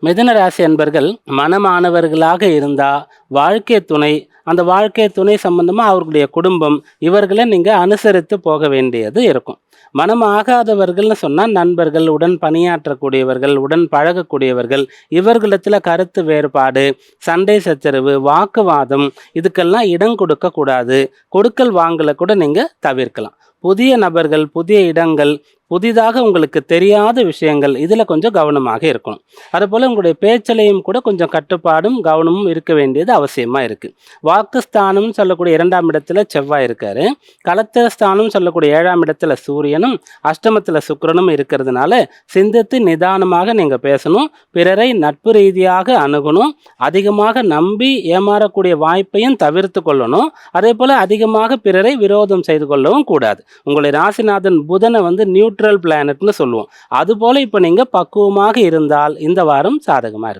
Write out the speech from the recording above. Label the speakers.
Speaker 1: மிதுன ராசி அன்பர்கள் மனமானவர்களாக இருந்தால் வாழ்க்கை துணை, அந்த வாழ்க்கை துணை சம்பந்தமாக அவர்களுடைய குடும்பம், இவர்களை நீங்கள் அனுசரித்து போக வேண்டியது இருக்கும். மனம் ஆகாதவர்கள்னு சொன்னால் நண்பர்கள், உடன் பணியாற்றக்கூடியவர்கள், உடன் பழகக்கூடியவர்கள், இவர்களிடத்தில் கருத்து வேறுபாடு, சண்டை சச்சரவு, வாக்குவாதம், இதுக்கெல்லாம் இடம் கொடுக்கக்கூடாது. கொடுக்கல் வாங்கலை கூட நீங்கள் தவிர்க்கலாம். புதிய நபர்கள், புதிய இடங்கள், புதிதாக உங்களுக்கு தெரியாத விஷயங்கள், இதில் கொஞ்சம் கவனமாக இருக்கணும். அதுபோல் உங்களுடைய பேச்சிலையும் கூட கொஞ்சம் கட்டுப்பாடும் கவனமும் இருக்க வேண்டியது அவசியமாக இருக்குது. வாக்குஸ்தானம்னு சொல்லக்கூடிய 2ஆம் இடத்துல செவ்வாய் இருக்கார். கலத்திரஸ்தானம் சொல்லக்கூடிய 7ஆம் இடத்துல சூரியனும் அஷ்டமத்தில் சுக்கிரனும் இருக்கிறதுனால சிந்தித்து நிதானமாக நீங்கள் பேசணும். பிறரை நட்பு ரீதியாக அணுகணும். அதிகமாக நம்பி ஏமாறக்கூடிய வாய்ப்பையும் தவிர்த்து கொள்ளணும். அதே போல் அதிகமாக பிறரை விரோதம் செய்து கொள்ளவும் கூடாது. உங்களுடைய ராசிநாதன் புதனை நியூட்ரல் பிளானட்னு சொல்லுவோம். அதுபோல் இப்போ நீங்கள் பக்குவமாக இருந்தால் இந்த வாரம் சாதகமாக இருக்கும்.